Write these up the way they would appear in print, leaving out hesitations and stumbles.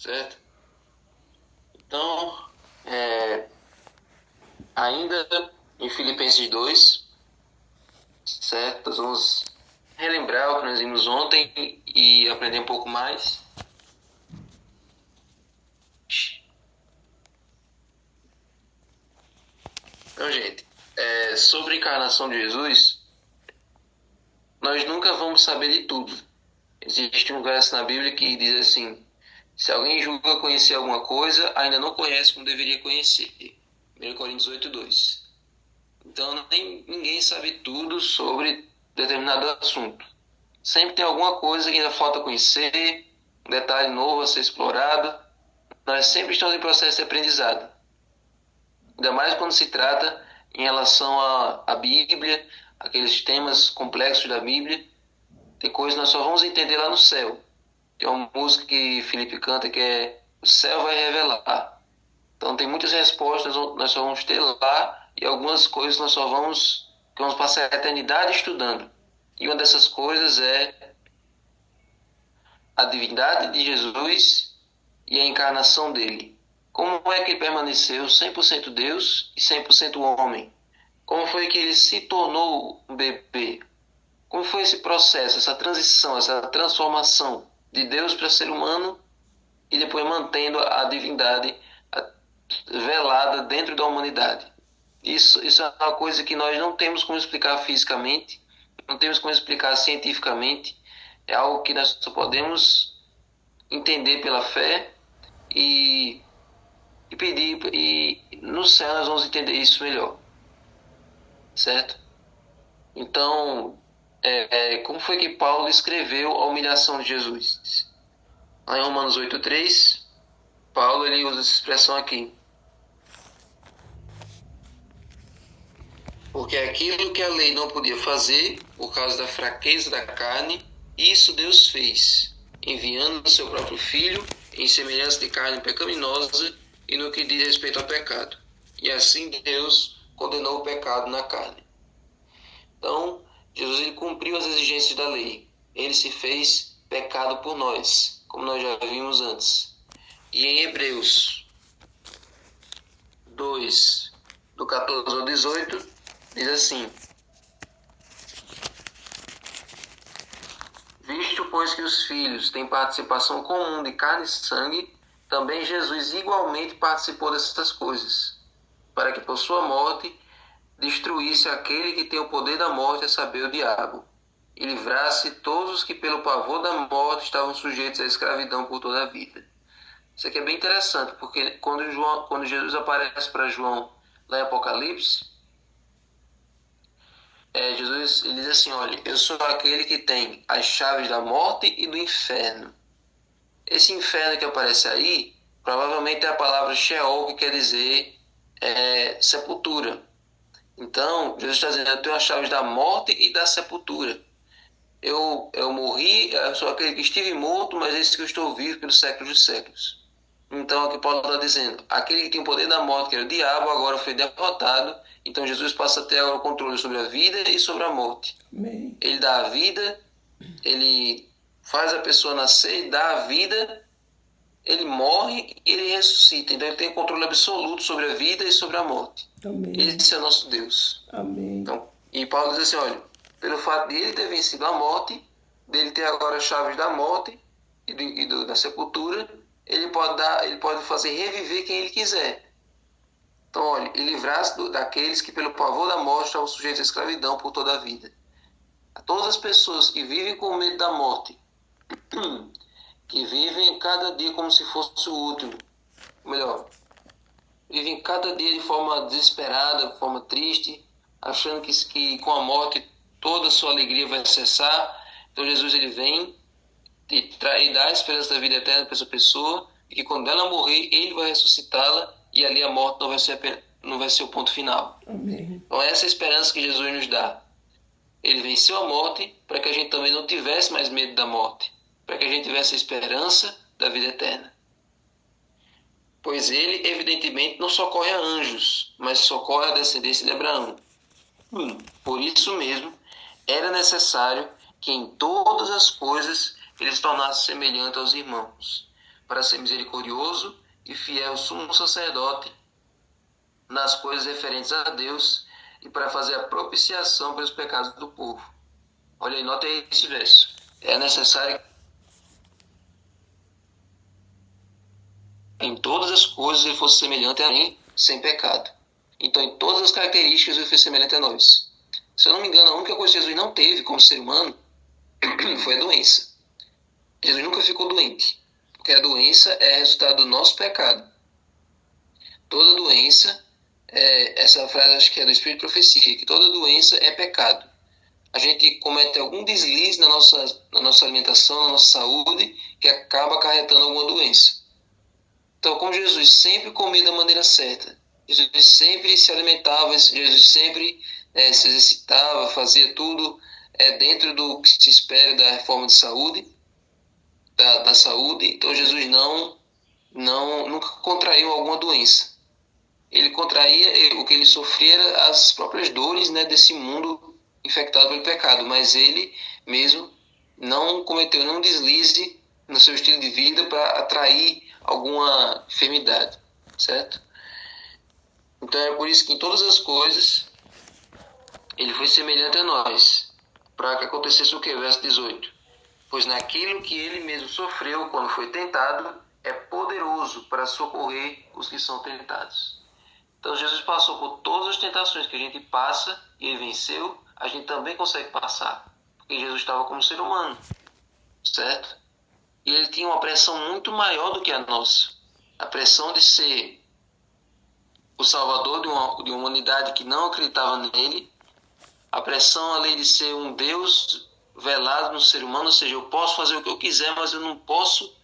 certo? Então, ainda em Filipenses 2, certo? Nós vamos relembrar o que nós vimos ontem e aprender um pouco mais. Então, gente, sobre a encarnação de Jesus, nós nunca vamos saber de tudo. Existe um verso na Bíblia que diz assim: se alguém julga conhecer alguma coisa, ainda não conhece como deveria conhecer. 1 Coríntios 8:2. Então, ninguém sabe tudo sobre determinado assunto. Sempre tem alguma coisa que ainda falta conhecer, um detalhe novo a ser explorado. Nós sempre estamos em processo de aprendizado. Ainda mais quando se trata em relação à Bíblia, aqueles temas complexos da Bíblia. Tem coisas que nós só vamos entender lá no céu. Tem uma música que Felipe canta que é "O céu vai revelar". Então tem muitas respostas nós só vamos ter lá e algumas coisas nós só vamos passar a eternidade estudando. E uma dessas coisas é a divindade de Jesus e a encarnação dele. Como é que ele permaneceu 100% Deus e 100% homem? Como foi que ele se tornou um bebê? Como foi esse processo, essa transição, essa transformação de Deus para ser humano e depois mantendo a divindade velada dentro da humanidade? Isso é uma coisa que nós não temos como explicar fisicamente, não temos como explicar cientificamente. É algo que nós só podemos entender pela fé e pedir, e no céu nós vamos entender isso melhor, certo? Então, como foi que Paulo escreveu a humilhação de Jesus? Lá em Romanos 8:3, Paulo ele usa essa expressão aqui: porque aquilo que a lei não podia fazer, por causa da fraqueza da carne, isso Deus fez, enviando o seu próprio Filho em semelhança de carne pecaminosa e no que diz respeito ao pecado. E assim Deus condenou o pecado na carne. Então, Jesus ele cumpriu as exigências da lei. Ele se fez pecado por nós, como nós já vimos antes. E em Hebreus 2, do 14 ao 18, diz assim: visto, pois, que os filhos têm participação comum de carne e sangue, também Jesus igualmente participou dessas coisas, para que por sua morte destruísse aquele que tem o poder da morte, a saber, o diabo, e livrasse todos os que pelo pavor da morte estavam sujeitos à escravidão por toda a vida. Isso aqui é bem interessante, porque quando Jesus aparece para João lá em Apocalipse, Jesus ele diz assim: olha, eu sou aquele que tem as chaves da morte e do inferno. Esse inferno que aparece aí, provavelmente é a palavra Sheol, que quer dizer sepultura. Então, Jesus está dizendo: eu tenho as chaves da morte e da sepultura. Eu morri, eu sou aquele que estive morto, mas esse que eu estou vivo pelos séculos dos séculos. Então, aqui Paulo está dizendo: aquele que tem o poder da morte, que era o diabo, agora foi derrotado. Então, Jesus passa a ter agora o controle sobre a vida e sobre a morte. Amém. Ele dá a vida, ele faz a pessoa nascer, dá a vida, ele morre e ele ressuscita. Então, ele tem controle absoluto sobre a vida e sobre a morte. Amém. Esse é o nosso Deus. Amém. Então, e Paulo diz assim: olha, pelo fato de ele ter vencido a morte, dele ter agora as chaves da morte da sepultura, ele pode fazer reviver quem ele quiser. Então, olha, e livrar-se daqueles que pelo pavor da morte estavam sujeitos à escravidão por toda a vida. A todas as pessoas que vivem com medo da morte, que vivem cada dia como se fosse o último, melhor, vivem cada dia de forma desesperada, de forma triste, achando que com a morte toda a sua alegria vai cessar. Então Jesus ele vem e dá a esperança da vida eterna para essa pessoa, e que quando ela morrer, ele vai ressuscitá-la, e ali a morte não vai ser o ponto final. Amém. Então essa é a esperança que Jesus nos dá. Ele venceu a morte para que a gente também não tivesse mais medo da morte, para que a gente tivesse a esperança da vida eterna. Pois ele, evidentemente, não socorre a anjos, mas socorre a descendência de Abraão. Por isso mesmo, era necessário que em todas as coisas ele se tornasse semelhante aos irmãos, para ser misericordioso e fiel sumo sacerdote nas coisas referentes a Deus e para fazer a propiciação pelos pecados do povo. Olha aí, nota aí esse verso. É necessário que em todas as coisas ele fosse semelhante a mim, sem pecado. Então, em todas as características ele foi semelhante a nós. Se eu não me engano, a única coisa que Jesus não teve como ser humano foi a doença. Jesus nunca ficou doente, porque a doença é resultado do nosso pecado. Toda doença, essa frase acho que é do Espírito de Profecia, que toda doença é pecado. A gente comete algum deslize na nossa alimentação, na nossa saúde, que acaba acarretando alguma doença. Então, como Jesus sempre comia da maneira certa, Jesus sempre se alimentava, Jesus sempre se exercitava, fazia tudo dentro do que se espera da reforma de saúde, da saúde. Então, Jesus nunca contraiu alguma doença. Ele contraía, o que ele sofria era as próprias dores, né, desse mundo infectado pelo pecado, mas ele mesmo não cometeu nenhum deslize no seu estilo de vida para atrair alguma enfermidade, certo? Então é por isso que em todas as coisas ele foi semelhante a nós, para que acontecesse o que? Verso 18. Pois naquilo que ele mesmo sofreu quando foi tentado, é poderoso para socorrer os que são tentados. Então Jesus passou por todas as tentações que a gente passa e ele venceu, a gente também consegue passar, porque Jesus estava como ser humano, certo? E ele tinha uma pressão muito maior do que a nossa. A pressão de ser o salvador de uma humanidade que não acreditava nele, a pressão ali de ser um Deus velado no ser humano, ou seja, eu posso fazer o que eu quiser, mas eu não posso...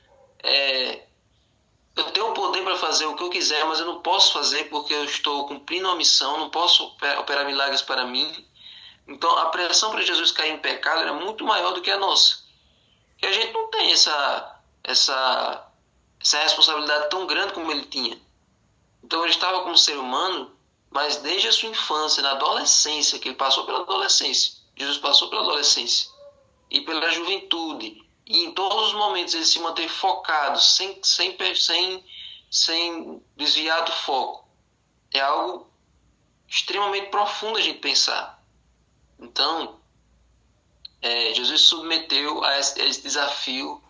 Eu tenho o poder para fazer o que eu quiser, mas eu não posso fazer porque eu estou cumprindo uma missão, não posso operar milagres para mim. Então, a pressão para Jesus cair em pecado era muito maior do que a nossa. E a gente não tem essa responsabilidade tão grande como ele tinha. Então, ele estava como ser humano, mas desde a sua infância, na adolescência, que ele passou pela adolescência, Jesus passou pela adolescência e pela juventude, e em todos os momentos ele se manteve focado, sem desviar do foco. É algo extremamente profundo a gente pensar. Então, Jesus submeteu a esse desafio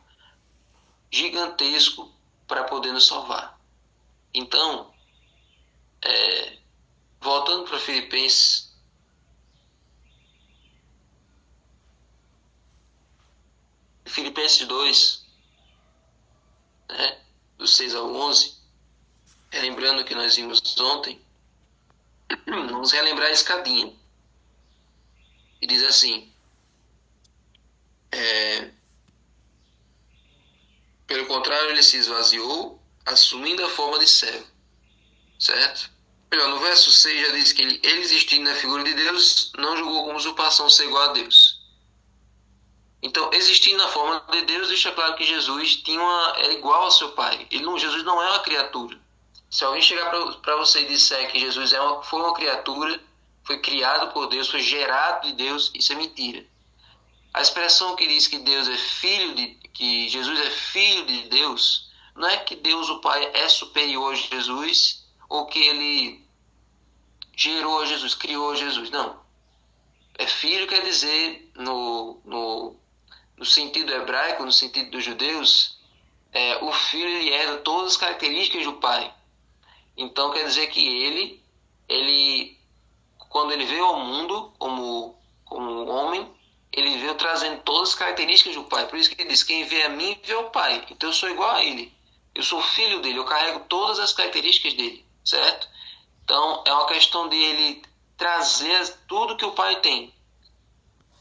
gigantesco para poder nos salvar. Então, voltando para Filipenses, Filipenses 2, né, do 6 ao 11, relembrando o que nós vimos ontem, vamos relembrar a escadinha. E diz assim: pelo contrário, ele se esvaziou, assumindo a forma de servo. Certo? Melhor, no verso 6 já diz que ele existindo na figura de Deus, não julgou como usurpação ser igual a Deus. Então, existindo na forma de Deus, deixa claro que Jesus era igual ao seu Pai. Jesus não é uma criatura. Se alguém chegar para você e disser que Jesus foi uma criatura, foi criado por Deus, foi gerado de Deus, isso é mentira. A expressão que diz que que Jesus é filho de Deus, não é que Deus, o Pai, é superior a Jesus, ou que ele gerou a Jesus, criou a Jesus. Não. Filho quer dizer, no sentido hebraico, no sentido dos judeus, o filho ele herda todas as características do pai. Então quer dizer que ele quando ele veio ao mundo como homem, ele veio trazendo todas as características do pai. Por isso que ele diz: quem vê a mim, vê o pai. Então eu sou igual a ele. Eu sou filho dele, eu carrego todas as características dele, certo? Então é uma questão de ele trazer tudo que o pai tem.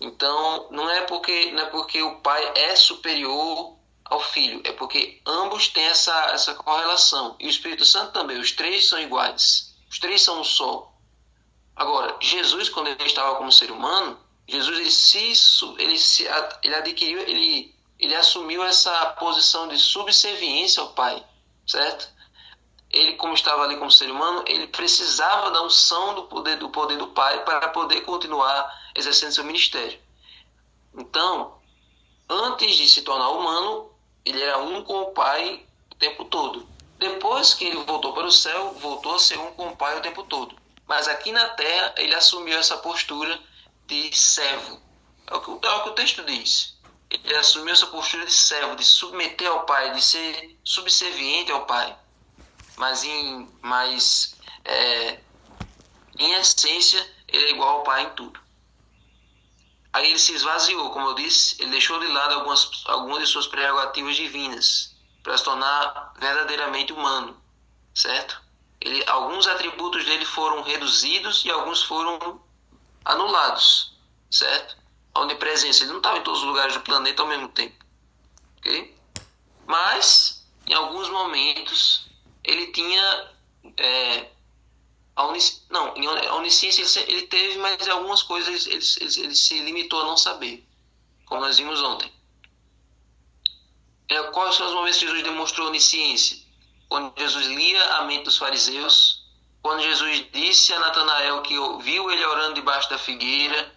Então não é porque o pai é superior ao filho, é porque ambos têm essa correlação. E o Espírito Santo também, os três são iguais, os três são um só. Agora, Jesus, quando ele estava como ser humano, Jesus ele assumiu essa posição de subserviência ao Pai, certo? Ele, como estava ali como ser humano, ele precisava da unção do poder do Pai para poder continuar exercendo seu ministério. Então, antes de se tornar humano, ele era um com o Pai tempo todo. Depois que ele voltou para o céu, voltou a ser um com o Pai o tempo todo. Mas aqui na terra, ele assumiu essa postura de servo. É o que o texto diz. Ele assumiu essa postura de servo, de submeter ao Pai, de ser subserviente ao Pai. Mas em essência, ele é igual ao Pai em tudo. Aí ele se esvaziou, como eu disse, ele deixou de lado algumas de suas prerrogativas divinas para se tornar verdadeiramente humano, certo? Alguns atributos dele foram reduzidos e alguns foram anulados, certo? A onipresença, ele não estava em todos os lugares do planeta ao mesmo tempo, ok? Mas, em alguns momentos, ele tinha a onisciência ele teve, mas em algumas coisas ele se limitou a não saber, como nós vimos ontem. Quais são os momentos que Jesus demonstrou onisciência? Quando Jesus lia a mente dos fariseus, quando Jesus disse a Natanael que viu ele orando debaixo da figueira,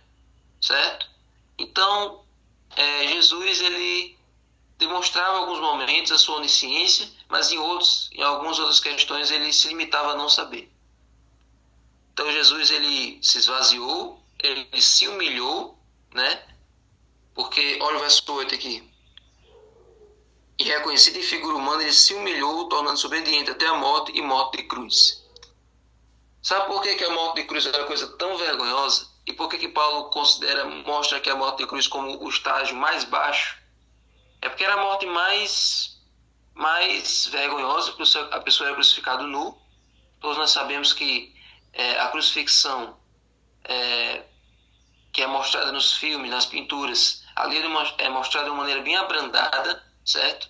certo? Então, Jesus ele demonstrava em alguns momentos a sua onisciência, mas em algumas outras questões ele se limitava a não saber. Então Jesus ele se esvaziou, ele se humilhou, né? Porque, olha o verso 8 aqui. E reconhecido em figura humana, ele se humilhou, tornando-se obediente até a morte e morte de cruz. Sabe por que a morte de cruz é uma coisa tão vergonhosa? E por que Paulo mostra que a morte de cruz como o estágio mais baixo? É porque era a morte mais vergonhosa, porque a pessoa era crucificada nu. Todos nós sabemos que a crucifixão que é mostrada nos filmes, nas pinturas, ali é mostrada de uma maneira bem abrandada, certo?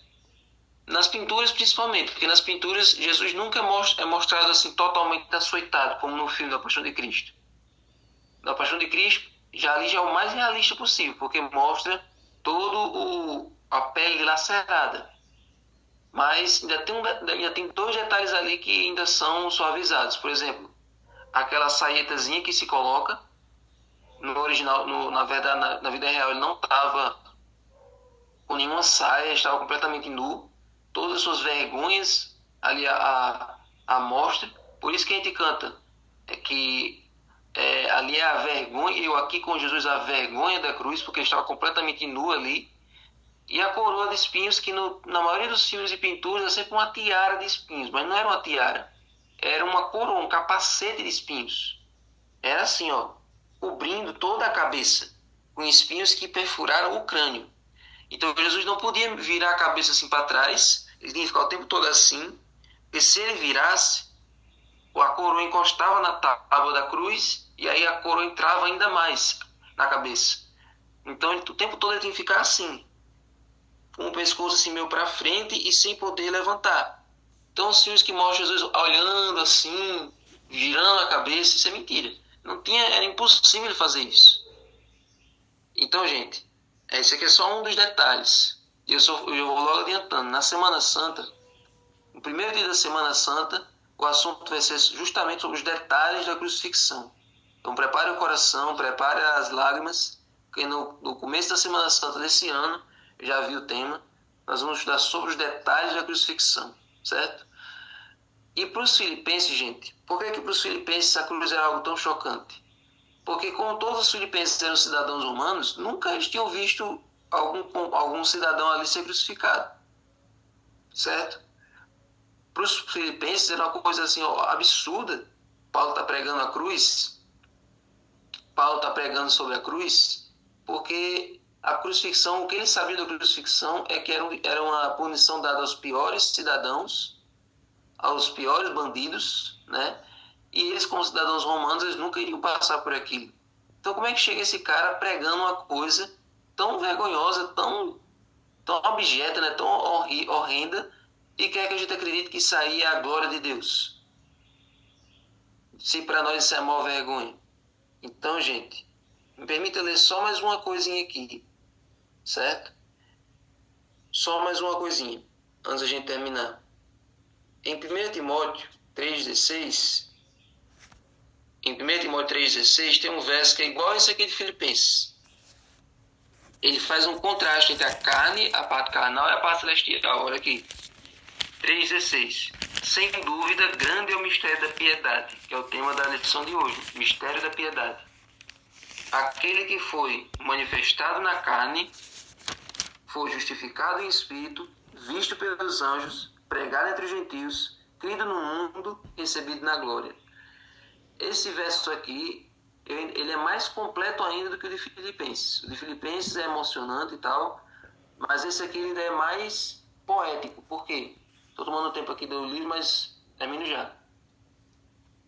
Nas pinturas principalmente, porque nas pinturas Jesus nunca é mostrado assim totalmente açoitado, como no filme da Paixão de Cristo. Na Paixão de Cristo, ali já é o mais realista possível, porque mostra todo a pele lacerada. Mas ainda tem dois detalhes ali que ainda são suavizados. Por exemplo, aquela saítazinha que se coloca no original, na verdade, na vida real, ele não estava com nenhuma saia, estava completamente nu, todas as suas vergonhas ali à mostra. Por isso que a gente canta que ali é a vergonha, eu aqui com Jesus, a vergonha da cruz, porque ele estava completamente nu ali. E a coroa de espinhos, que na maioria dos filmes e pinturas é sempre uma tiara de espinhos, mas não era uma tiara, era uma coroa, um capacete de espinhos. Era assim, ó, cobrindo toda a cabeça, com espinhos que perfuraram o crânio. Então Jesus não podia virar a cabeça assim para trás, ele tinha que ficar o tempo todo assim, porque se ele virasse, a coroa encostava na tábua da cruz, e aí a coroa entrava ainda mais na cabeça. Então o tempo todo ele tinha que ficar assim, com o pescoço assim meio para frente e sem poder levantar. Então os filmes que mostram Jesus olhando assim, girando a cabeça, isso é mentira. Era impossível fazer isso. Então, gente, esse aqui é só um dos detalhes. Eu vou logo adiantando. Na Semana Santa, no primeiro dia da Semana Santa, o assunto vai ser justamente sobre os detalhes da crucifixão. Então prepare o coração, prepare as lágrimas, porque no começo da Semana Santa desse ano, eu já vi o tema, nós vamos estudar sobre os detalhes da crucifixão, certo? E para os filipenses, gente, por que para os filipenses a cruz era algo tão chocante? Porque como todos os filipenses eram cidadãos romanos, nunca eles tinham visto algum cidadão ali ser crucificado, certo? Para os filipenses era uma coisa assim absurda. Paulo está pregando a cruz, Paulo está pregando sobre a cruz, porque a crucifixão, o que ele sabia da crucifixão é que era uma punição dada aos piores cidadãos, aos piores bandidos, né? E eles, como cidadãos romanos, eles nunca iriam passar por aquilo. Então, como é que chega esse cara pregando uma coisa tão vergonhosa, tão abjeta, né? Tão horrenda, e quer que a gente acredite que isso aí é a glória de Deus? Se para nós isso é a maior vergonha. Então, gente, me permita ler só mais uma coisinha aqui, certo? Só mais uma coisinha, antes da gente terminar. Em 1 Timóteo 3,16, tem um verso que é igual a esse aqui de Filipenses. Ele faz um contraste entre a carne, a parte carnal e a parte celestial. Olha aqui. 3,16. Sem dúvida, grande é o mistério da piedade, que é o tema da lição de hoje, mistério da piedade. Aquele que foi manifestado na carne, foi justificado em espírito, visto pelos anjos, pregado entre os gentios, crido no mundo, recebido na glória. Esse verso aqui, ele é mais completo ainda do que o de Filipenses. O de Filipenses é emocionante e tal, mas esse aqui ainda é mais poético. Por quê? Estou tomando tempo aqui do livro, mas termino já.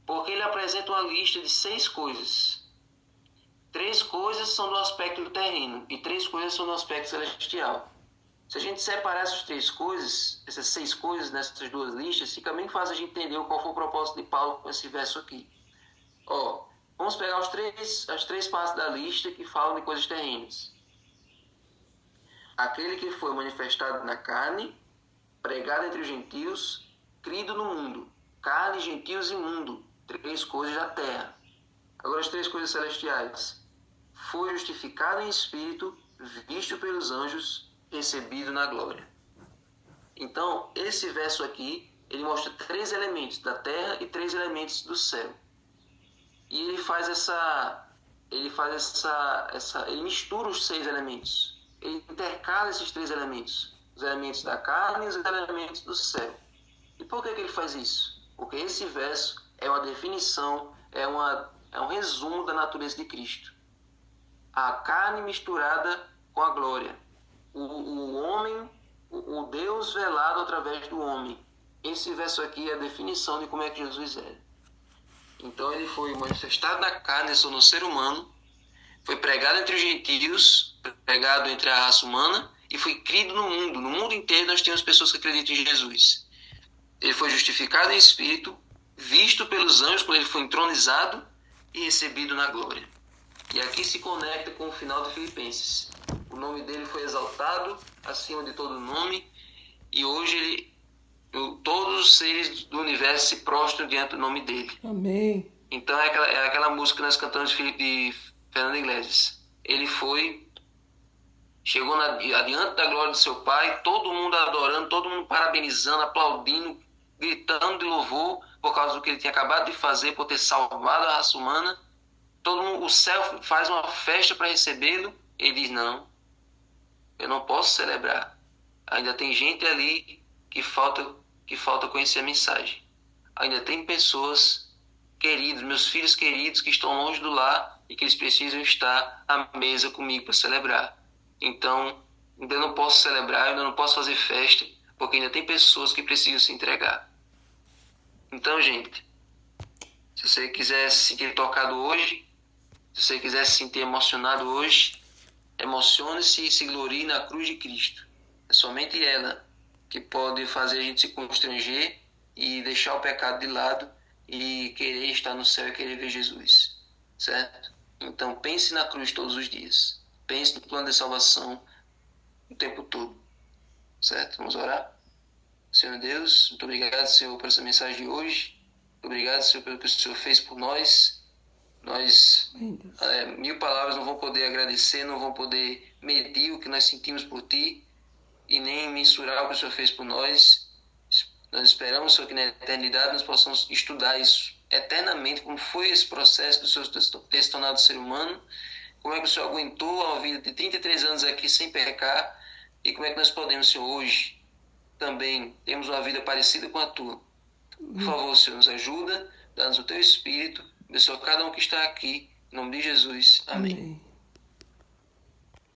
Porque ele apresenta uma lista de 6 coisas. 3 coisas são do aspecto terreno e 3 coisas são do aspecto celestial. Se a gente separar essas 3 coisas, essas 6 coisas nessas 2 listas, fica bem fácil a gente entender qual foi o propósito de Paulo com esse verso aqui. Vamos pegar as 3 partes da lista que falam de coisas terrenas. Aquele que foi manifestado na carne, pregado entre os gentios, crido no mundo. Carne, gentios e mundo. 3 coisas da terra. Agora as 3 coisas celestiais. Foi justificado em espírito, visto pelos anjos, recebido na glória. Então, esse verso aqui, ele mostra 3 elementos da terra e 3 elementos do céu. E ele mistura os 6 elementos. Ele intercala esses 3 elementos. Os elementos da carne e os elementos do céu. E por que ele faz isso? Porque esse verso é uma definição, é um resumo da natureza de Cristo. A carne misturada com a glória. O homem, o Deus velado através do homem. Esse verso aqui é a definição de como é que Jesus é. Então ele foi manifestado na carne, no ser humano, foi pregado entre os gentios, pregado entre a raça humana e foi crido no mundo. No mundo inteiro nós temos pessoas que acreditam em Jesus. Ele foi justificado em espírito, visto pelos anjos quando ele foi entronizado e recebido na glória. E aqui se conecta com o final de Filipenses. O nome dele foi exaltado acima de todo nome e hoje todos os seres do universo se prostram diante do nome dele. Amém. Então é aquela música que nós cantamos de Fernando Iglesias. Ele chegou adiante da glória do seu Pai, todo mundo adorando, todo mundo parabenizando, aplaudindo, gritando de louvor por causa do que ele tinha acabado de fazer, por ter salvado a raça humana. O céu faz uma festa para recebê-lo. Ele diz, não, eu não posso celebrar. Ainda tem gente ali que falta conhecer a mensagem. Ainda tem pessoas queridos, meus filhos queridos que estão longe do lar e que eles precisam estar à mesa comigo para celebrar. Então, ainda não posso celebrar, ainda não posso fazer festa, porque ainda tem pessoas que precisam se entregar. Então, gente, se você quiser se sentir tocado hoje, se você quiser se sentir emocionado hoje, emocione-se e se glorie na cruz de Cristo. É somente ela que pode fazer a gente se constranger e deixar o pecado de lado e querer estar no céu e querer ver Jesus, certo? Então pense na cruz todos os dias, pense no plano de salvação o tempo todo, certo? Vamos orar? Senhor Deus, muito obrigado, Senhor, por essa mensagem de hoje. Muito obrigado, Senhor, pelo que o Senhor fez por nós. Nós, 1000 palavras não vão poder agradecer, não vão poder medir o que nós sentimos por Ti e nem mensurar o que o Senhor fez por nós. Nós esperamos, Senhor, que na eternidade nós possamos estudar isso eternamente, como foi esse processo do Senhor ter se tornado ser humano, como é que o Senhor aguentou a vida de 33 anos aqui sem pecar e como é que nós podemos, Senhor, hoje também temos uma vida parecida com a Tua. Por favor, Senhor, nos ajuda, dá-nos o Teu Espírito, abençoa cada um que está aqui, em nome de Jesus. Amém.